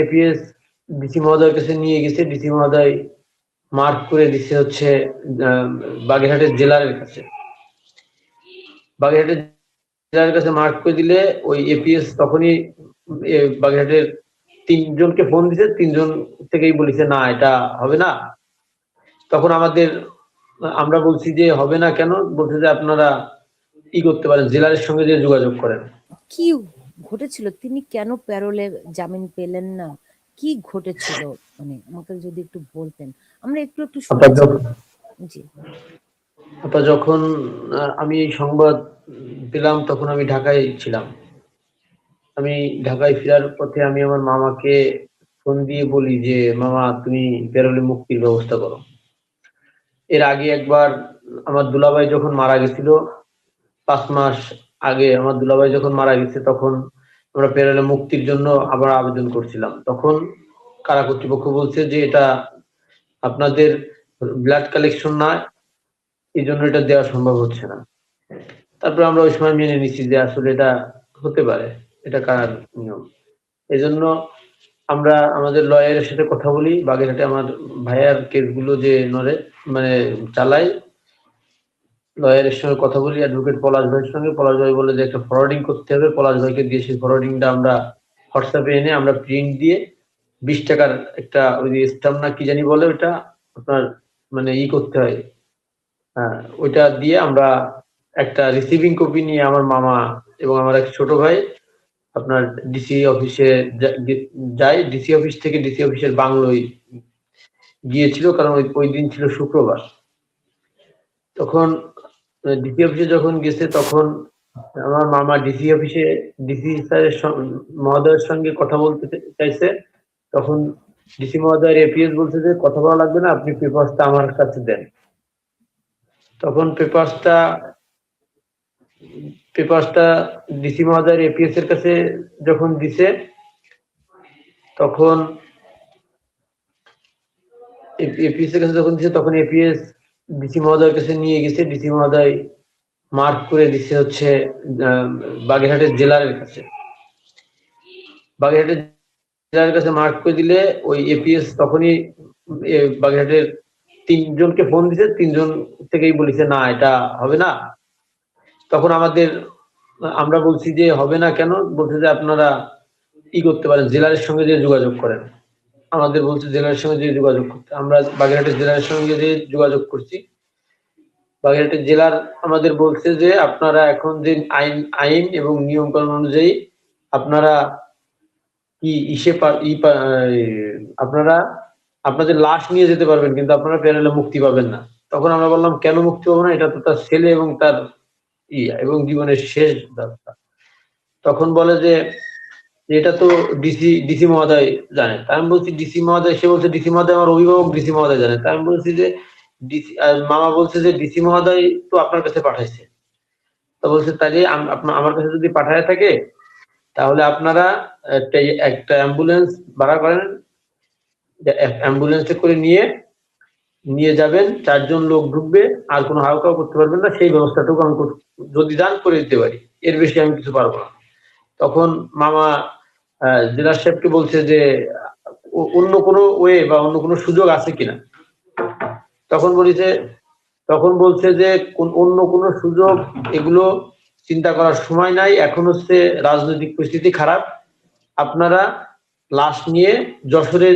APS DC মহোদয়ের কাছে নিয়ে গেছে। ডিসি মহোদয় মার্ক করে দিচ্ছে হচ্ছে বাগেরহাটের জেলারের কাছে। বাগেরহাটের জেলার কাছে মার্ক করে দিলে ওই এপিএস তখনই বাগেরহাটের 3 জনকে ফোন দিছে, 3 জন থেকেই বলেছে না এটা হবে না। তখন আমরা বলছি যে হবে না কেন? বলছে যে আপনারা কি করতে পারেন, জেলারের সঙ্গে যে যোগাযোগ করেন। কি ঘটেছিল? তিনি কেন প্যারোলে জামিন পেলেন না? কি ঘটেছিল? মানে আমাকে যদি একটু বলতেন, আমরা একটু একটু শুনেছি। জি। যখন আমি এই সংবাদ পেলাম তখন আমি ঢাকায় ছিলাম। আমি ঢাকায় ফেরার পথে আমি আমার মামাকে ফোন দিয়ে বলি যে মামা তুমি প্যারোলে মুক্তির ব্যবস্থা করো। এর আগে একবার আমার দুলাভাই যখন মারা গেছিল, 5 মাস আগে আমার দুলাভাই যখন মারা গেছে তখন আমরা প্যারোলে মুক্তির জন্য আবার আবেদন করছিলাম। তখন কারা কর্তৃপক্ষ বলছে যে এটা আপনাদের ব্লাড কালেকশন না, এই জন্য এটা দেওয়া সম্ভব হচ্ছে না। তারপরে আমরা ওই সময় মেনে নিচ্ছি যে আসলে এটা হতে পারে, এটা কার নিয়ম। এই জন্য আমরা আমাদের লয়ারের সাথে কথা বলি। বাগেরহাটে আমার ভাইয়ার কেসগুলো যে মানে চালায়, লয়ারের সঙ্গে কথা বলি, অ্যাডভোকেট পলাশ ভাইয়ের সঙ্গে। পলাশ ভাই বলে যে একটা ফরওয়ার্ডিং করতে হবে। পলাশ ভাইকে দিয়ে সেই ফরওয়ার্ডিংটা আমরা হোয়াটসঅ্যাপে এনে আমরা প্রিন্ট দিয়ে 20 টাকার একটা ওই যে স্টাম্প না কি জানি বলে ওটা আপনার মানে করতে হয়, হ্যাঁ, ওইটা দিয়ে আমরা একটা রিসিভিং কপি নিয়ে আমার মামা এবং আমার এক ছোট ভাই আপনার ডিসি অফিসে যাই। ডিসি অফিস থেকে ডিসি অফিসের বাংলোয় গিয়েছিল, কারণ ওই দিন ছিল শুক্রবার। তখন ডিসি অফিসে যখন গেছে তখন আমার মামা ডিসি অফিসে ডিসি স্যারের মহোদয়ের সঙ্গে কথা বলতে চাইছে। তখন ডিসি মহোদয়ের এপিএস বলছে যে কথা বলা লাগবে না, আপনি পেপারসটা আমার কাছে দেন। তখন পেপারসটা ডিসি মহোদয়ের এপিএস এর কাছে যখন দিছে তখন এপিএস এর কাছে যখন দিছে তখন এপিএস ডিসি মহোদয়ের কাছে নিয়ে গেছে। ডিসি মহোদয় মার্ক করে দিচ্ছে হচ্ছে বাগেরহাটের জেলারের কাছে। বাগেরহাটের জেলার কাছে মার্ক করে দিলে ওই এপিএস তখনই বাগেরহাটের 3 জনকে ফোন দিছে, 3 জন থেকেই বলেছে না এটা হবে না। তখন আমরা বলছি যে হবে না কেন? বলছে যে আপনারা কি করতে পারেন, জেলারের সঙ্গে যে যোগাযোগ করেন। আমাদের বলছে জেলার সঙ্গে যে যোগাযোগ করতে। আমরা বাগেরহাটের জেলার সঙ্গে যে যোগাযোগ করছি। বাগেরহাটের জেলার আমাদের বলছে যে আপনারা এখন যে আইন এবং নিয়ম কানুন অনুযায়ী আপনারা কি আপনারা আপনাদের লাশ নিয়ে যেতে পারবেন, কিন্তু আপনারা প্যানেলে মুক্তি পাবেন না। তখন আমরা বললাম কেন মুক্তি পাবো না? এটা তো তার ছেলে এবং তার এবং জীবনের শেষ দরকার। তখন বলে যে এটা তো ডিসি মহোদয় জানে। তাই আমি বলছি ডিসি মহোদয়, সে বলছে ডিসি মহোদয় আমার অভিভাবক ডিসি মহোদয় জানে। তাই আমি বলছি যে মামা বলছে যে ডিসি মহোদয় তো আপনার কাছে পাঠাইছে। তো বলছে তাহলে আমার কাছে যদি পাঠায় থাকে তাহলে আপনারা একটা অ্যাম্বুলেন্স ভাড়া করেন, অ্যাম্বুলেন্সে করে নিয়ে যাবেন, 4 জন লোক ঢুকবে, আর কোনো হাউকাও করতে পারবেন না, সেই ব্যবস্থাটুকু আমি যদি দান করে দিতে পারি, এর বেশি আমি কিছু পারবো না। তখন মামা জেলা সাহেবকে বলছে যে অন্য কোনো ওয়ে বা অন্য কোনো সুযোগ আছে কিনা। তখন বলছে যে অন্য কোনো সুযোগ এগুলো চিন্তা করার সময় নাই, এখন হচ্ছে রাজনৈতিক পরিস্থিতি খারাপ, আপনারা লাশ নিয়ে যশোরে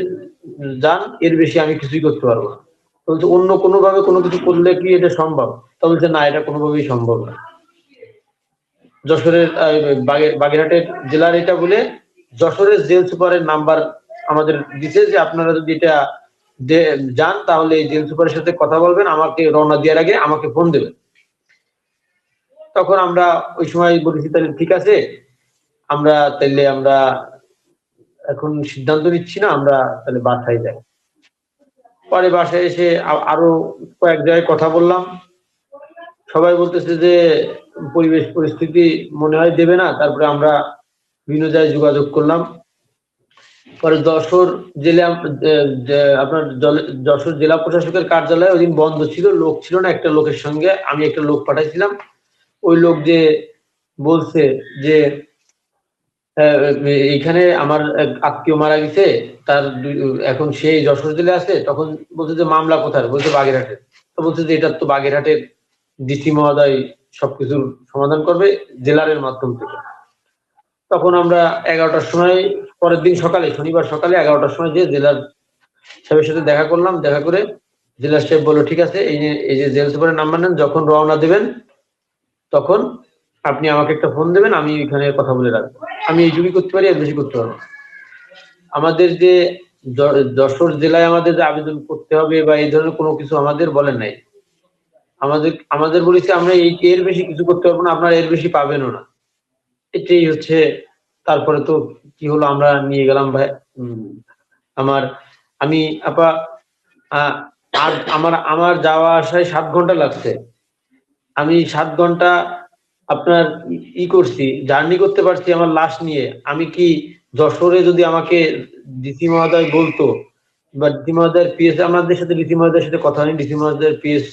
যান, এর বেশি আমি কিছুই করতে পারবো না। বলছে অন্য কোনো ভাবে কোনো কিছু করলে কি এটা সম্ভব? তা বলছে না, এটা কোনোভাবেই সম্ভব না। যশোরের বাগেরহাটের জেলার এটা বলে যশোরের জেল সুপারের নাম্বার আমাদের দিছে যে আপনারা যদি এটা যান তাহলে এই জেল সুপারের সাথে কথা বলবেন, আমাকে রওনা দেওয়ার আগে আমাকে ফোন দেবেন। তখন আমরা ওই সময় বলেছি তাহলে ঠিক আছে, আমরা এখন সিদ্ধান্ত নিচ্ছি না, আমরা তাহলে বাসায় যাই। পরে বাসায় এসে আরো কয়েক জায়গায় কথা বললাম। সবাই বলতেছে যে পরিবেশ পরিস্থিতি মনে হয় দেবে না। তারপরে আমরা বিভিন্ন জায়গায় যোগাযোগ করলাম। পরে যশোর জেলা প্রশাসকের কার্যালয় ওইদিন বন্ধ ছিল, লোক ছিল না। একটা লোকের সঙ্গে আমি একটা লোক পাঠাইছিলাম। ওই লোক যে বলছে যে এইখানে আমার এক আত্মীয় মারা গেছে, তার এখন সেই যশোর জেলে আছে। তখন বলছে যে মামলা কোথায়, বলছে বাগেরহাটের। তো বলছে যে এটা তো বাগেরহাটের ডিসি মহোদয় সবকিছুর সমাধান করবে জেলারের মাধ্যম থেকে। তখন আমরা 11টার সময়, পরের দিন সকালে, শনিবার সকালে 11টার সময় যে জেলার সাহেবের সাথে দেখা করলাম। দেখা করে জেলার সাহেব বললো ঠিক আছে, এই যে জেল সুপারের নাম্বার নেন, যখন রওনা দেবেন তখন আপনি আমাকে একটা ফোন দেবেন, আমি এখানে কথা বলে রাখবো। আমি এইটুকুই করতে পারি, আর বেশি করতে পারবো না। আমাদের যে যশোর জেলায় আমাদের যে আবেদন করতে হবে বা এই ধরনের কোনো কিছু আমাদের বলেন নাই। আমাদের বলেছে আমরা এর বেশি কিছু করতে পারবো না, আপনারা এর বেশি পাবেনও না। এটাই হচ্ছে। তারপরে তো কি হলো, আমরা নিয়ে গেলাম ভাই। আমার আমি আপা আর আমার যাওয়া আসায় 7 ঘন্টা লাগছে। আমি 7 ঘন্টা আপনার করছি, জার্নি করতে পারছি আমার লাশ নিয়ে। আমি কি যশোরে যদি আমাকে ডিসি মহোদয় বলতো বা ডিসি মহোদয়ের পিএস, আমাদের সাথে ডিসি মহোদয়ের সাথে কথা হয়নি, ডিসি মহোদয়ের পিএস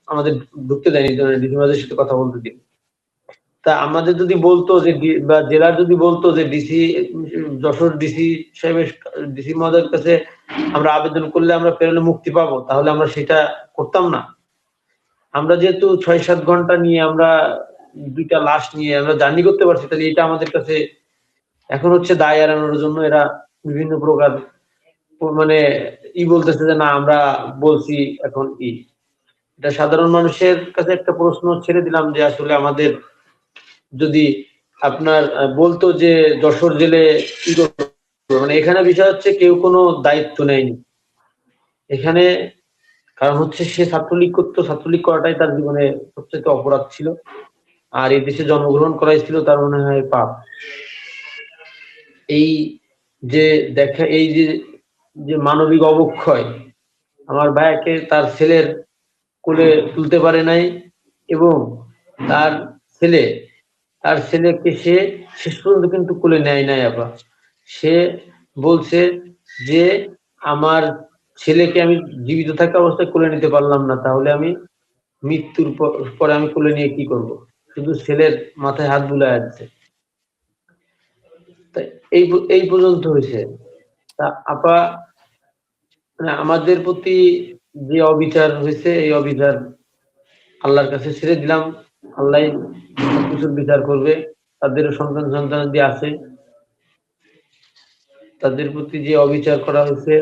আমাদের ঢুকতে দেয়নি, ডিসি মহোদয়ের সাথে কথা বলতে দিন। তা আমাদের যদি বলতো যে বা জেলার যদি বলতো যে ডিসি যশোর ডিসি সাহেবের, ডিসি মহোদয়ের কাছে আমরা আবেদন করলে আমরা পেরোলে মুক্তি পাবো, তাহলে আমরা সেটা করতাম না। আমরা যেহেতু 6-7 ঘন্টা নিয়ে আমরা 2টা লাশ নিয়ে আমরা জার্নি করতে পারছি, তাহলে এটা আমাদের কাছে এখন হচ্ছে দায় এড়ানোর জন্য এরা বিভিন্ন প্রকার মানে বলতেছে যে না আমরা বলছি এখন এটা সাধারণ মানুষের কাছে একটা প্রশ্ন ছেড়ে দিলাম যে আসলে আমাদের যদি আপনার বলতো যে যশোর জেলে কি করবে, মানে এখানে বিষয় হচ্ছে কেউ কোনো দায়িত্ব নেয়নি এখানে। কারণ হচ্ছে সে ছাত্রলীগ করতো, ছাত্রলীগ করাটাই তার জীবনে সবচেয়ে অপরাধ ছিল। আর এই দেশে জন্মগ্রহণ করাই ছিল তার মনে হয় পাপ। এই যে দেখা, এই যে মানবিক অবক্ষয়, আমার ভাইকে তার ছেলের কোলে তুলতে পারে নাই, এবং তার ছেলে তার ছেলেকে সে শেষ পর্যন্ত কিন্তু কোলে নেয় নাই। আবার সে বলছে যে আমার ছেলেকে আমি জীবিত থাকা অবস্থায় কোলে নিতে পারলাম না, তাহলে আমি মৃত্যুর পরে আমি কোলে নিয়ে কি করব। শুধু ছেলের মাথায় হাত বুলায় দিচ্ছে। এই পর্যন্ত হয়েছে। তা আপা, মানে আমাদের প্রতি যে অবিচার হয়েছে, এই অবিচার আল্লাহর কাছে ছেড়ে দিলাম। আল্লাহ সবকিছুর বিচার করবে। তাদেরও সন্তান যে আছে, তাদের প্রতি যে অবিচার করা হয়েছে,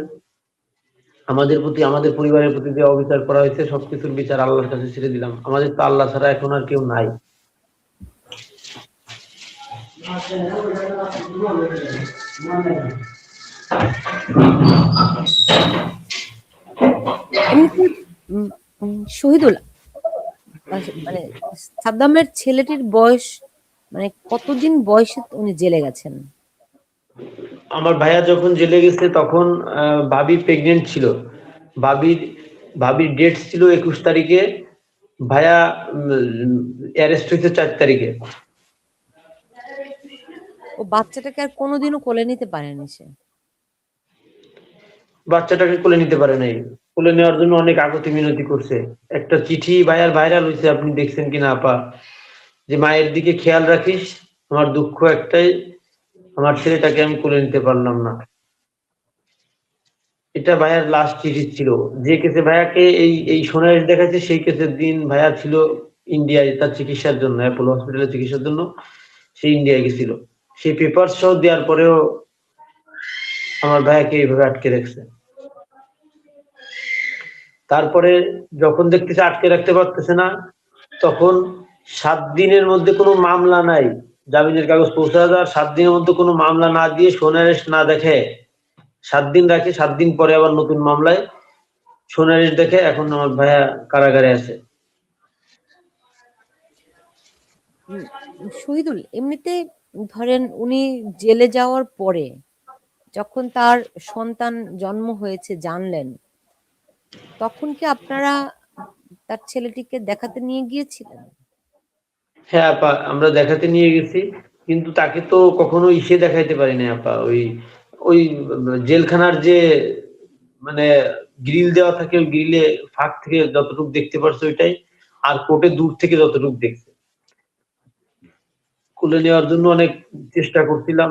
আমাদের প্রতি, আমাদের পরিবারের প্রতি যে অবিচার করা হয়েছে, সবকিছুর বিচার আল্লাহর কাছে ছেড়ে দিলাম। আমাদের তো আল্লাহ ছাড়া এখন আর কেউ নাই। এমনিতে শহীদুল, মানে সাদ্দামের ছেলেটির বয়স মানে কতদিন বয়সে উনি জেলে গেছেন? আমার ভাইয়া যখন জেলে গেছে তখন ভাবি প্রেগনেন্ট ছিল। ভাবির ডেট ছিল 21 তারিখে, ভাইয়া অ্যারেস্ট হয়েছে 4 তারিখে। ও বাচ্চাটাকে আর কোনোদিনও কোলে নিতে পারেনি সে? বাচ্চাটাকে কোলে নিতে পারে নাই। কোলে নেওয়ার জন্য অনেক আকুতি মিনতি করছে। একটা চিঠি ভাইয়ার ভাইরাল হয়েছে, আপনি দেখছেন কিনা আপা, যে মায়ের দিকে খেয়াল রাখিস, আমার দুঃখ একটাই, আমার ছেলেটাকে আমি কোলে নিতে পারলাম না। এটা ভাইয়ার লাস্ট চিঠি ছিল। যে কেসে ভাইয়াকে এই সোনাইশ দেখাচ্ছে, সেই কেসের দিন ভাইয়া ছিল ইন্ডিয়ায় তার চিকিৎসার জন্য, অ্যাপোলো হসপিটালে চিকিৎসার জন্য সে ইন্ডিয়ায় গেছিল। সেই পেপার সহ দেওয়ার পরেও আমার ভাইয়াকে এইভাবে আটকে রাখছে। তারপরে যখন দেখতেছে আটকে রাখতে পারতেছে না, তখন 7 দিনের মধ্যে কোনো মামলা নাই, জামিনের কাগজ পৌঁছে দেওয়ার 7 দিনের মধ্যে কোনো মামলা না দিয়ে, সোনারেশ না দেখে 7 দিন রাখে। 7 দিন পরে আবার নতুন মামলায় সোনারেশ দেখে। এখন আমার ভাইয়া কারাগারে আছে। শহীদুল, এমনিতে ধরেন উনি জেলে যাওয়ার পরে যখন তার সন্তান জন্ম হয়েছে জানলেন, তখন কি আপনারা তার ছেলেটিকে দেখাতে নিয়ে গিয়েছিলেন? হ্যাঁ আপা, আমরা দেখাতে নিয়ে গেছি, কিন্তু তাকে তো কখনো দেখাইতে পারি না আপা। ওই ওই জেলখানার যে মানে গ্রিল দেওয়া থাকে, ওই গ্রিলে ফাঁক থেকে যতটুকু দেখতে পারছে ওইটাই, আর কোর্টে দূর থেকে যতটুকু দেখছে। কোলে নেওয়ার জন্য অনেক চেষ্টা করছিলাম,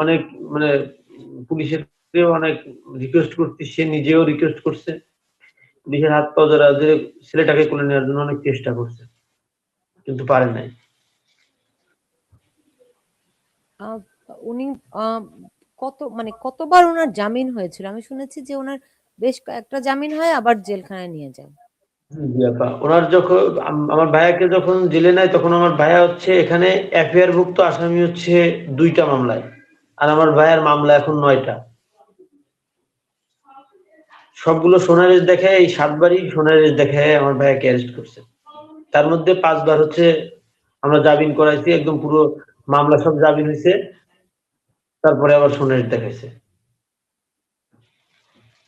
অনেক মানে পুলিশের অনেক রিকোয়েস্ট করছি, সে নিজেও রিকোয়েস্ট করছে, পুলিশের হাত পা ধরা যে ছেলেটাকে কোলে নেওয়ার জন্য অনেক চেষ্টা করছে, কিন্তু পারে নাই। উনি কতবার ওনার জামিন হয়েছিল? আমি শুনেছি যে ওনার বেশ কয়েকটা জামিন হয় আবার জেলখানায় নিয়ে যায়। জি আপা, ওনার যখন আমার ভাইয়াকে যখন জেলে নেয় তখন আমার ভাইয়া হচ্ছে এখানে এফআইআর ভুক্ত আসামি হচ্ছে 2টা মামলায়, আর আমার ভাইয়ার মামলা এখন 9টা। সবগুলো সোনারের দেখায়, এই 7 বারই সোনারের দেখায় আমার ভাইয়াকে অ্যারেস্ট করছে। তার মধ্যে 5 বার হচ্ছে আমরা জামিন করাইছি, একদম পুরো মামলা সব জামিন হয়েছে, তারপরে আবার সোনারের দেখাইছে।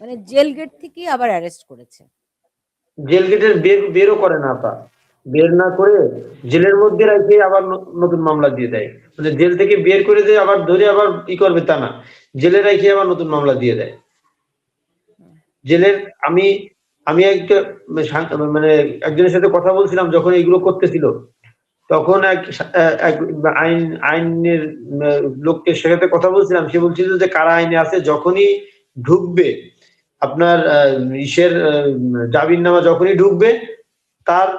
মানে জেল গেট থেকে আবার অ্যারেস্ট করেছে। জেল গেটের বেরও করে না আপা, বের না করে জেলের মধ্যে রাখে আবার নতুন মামলা দিয়ে দেয়। মানে জেল থেকে বের করে দিয়ে আবার ধরে আবার ই করবে তা না, জেলে রাখে আবার নতুন মামলা দিয়ে দেয়। জেলের আমি আমি একটা মানে একজনের সাথে কথা বলছিলাম যখন এগুলো করতেছিল, তখন এক আইনের লোককে সাথে কথা বলছিলাম, সে বলছিল যে কারা আইনে আছে যখনই ঢুকবে আপনার ইসের জামিননামা যখনই ঢুকবে তার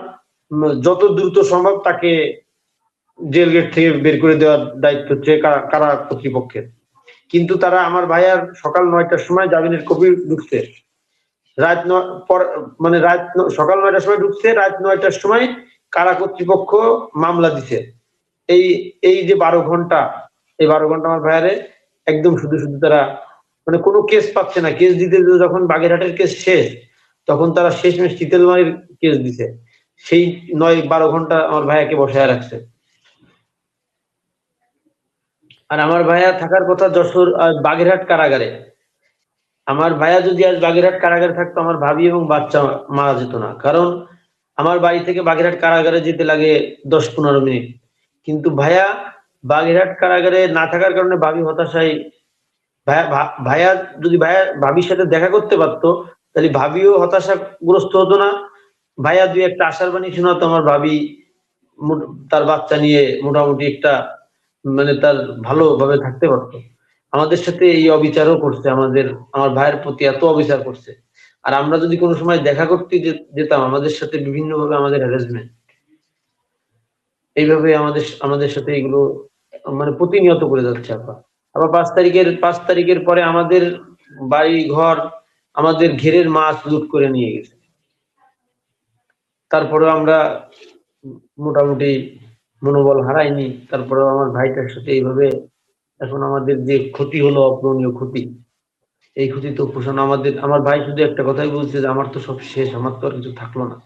যত দ্রুত সম্ভব তাকে জেল গেট থেকে বের করে দেওয়ার দায়িত্ব হচ্ছে কারা কর্তৃপক্ষের। কিন্তু তারা আমার ভাইয়ার সকাল 9টার সময় জামিনের কপি ঢুকছে, মানে সকাল 9টার সময় ঢুকছে, রাত 9টার সময় কারা কর্তৃপক্ষ মামলা দিছে। এই এই যে 12 ঘন্টা, এই 12 ঘন্টা আমার ভাইয়ারে একদম শুধু শুধু তারা মানে কোনো কেস পাচ্ছে না। কেস দিতে যখন বাগেরহাটের কেস শেষ, তখন তারা শেষমেশ চিতেলমারির কেস দিছে। সেই 9-12 ঘন্টা আমার ভাইয়াকে বসায় রাখছে। আর আমার ভাইয়া থাকার কথা যশোর বাগেরহাট কারাগারে। আমার ভাইয়া যদি আজ বাগেরহাট কারাগারে থাকতো, আমার ভাবি এবং বাচ্চা মারা যেত না। কারণ আমার বাড়ি থেকে বাগেরহাট কারাগারে যেতে লাগে 10-15 মিনিট, কিন্তু ভাইয়া বাগেরহাট কারাগারে না থাকার কারণে ভাবি হতাশায়, ভাইয়া যদি ভাবির সাথে দেখা করতে পারতো তাহলে ভাবিও হতাশাগ্রস্ত হতো না। ভাইয়া 2-একটা আশার বাণী শোনাতো, আমার ভাবি তার বাচ্চা নিয়ে মোটামুটি একটা মানে তার ভালোভাবে থাকতে পারতো। আমাদের সাথে এই অবিচারও করছে, আমার ভাইয়ের প্রতি এত অবিচার করছে। আর আমরা যদি কোনো সময় দেখা করতে যেতাম, আমাদের সাথে বিভিন্ন ভাবে আমাদের হ্যারাসমেন্ট, এইভাবে আমাদের সাথে এগুলো মানে প্রতিনিয়ত করে যাচ্ছে আপা। আবার 5 তারিখের পরে আমাদের বাড়ি ঘর, আমাদের ঘেরের মাছ লুট করে নিয়ে গেছে। তারপরেও আমরা মোটামুটি মনোবল হারাইনি। তারপরেও আমার ভাইটার সাথে এইভাবে এখন আমাদের যে ক্ষতি হলো, অপূরণীয় ক্ষতি, এই ক্ষতি তো পোষণ আমার ভাই শুধু একটা কথাই বলছে যে আমার তো সব শেষ, আমার তো আর কিছু থাকলো না।